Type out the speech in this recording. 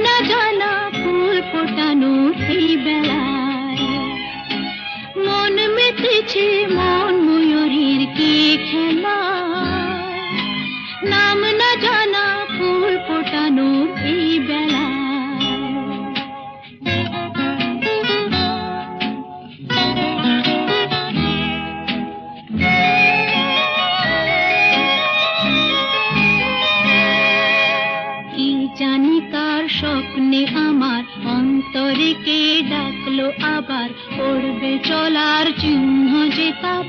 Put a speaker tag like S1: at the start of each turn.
S1: না জানা ফুল ফোটানো এই বেলায় মন মেতেছে মন ময়ূরীর কি খেলা নাম না জানা ফুল ফোটানো এই বেলায় জানি কার স্বপ্নে আমার অন্তরে কে ডাকলো আবার পড়বে চলার চিহ্ন যে তার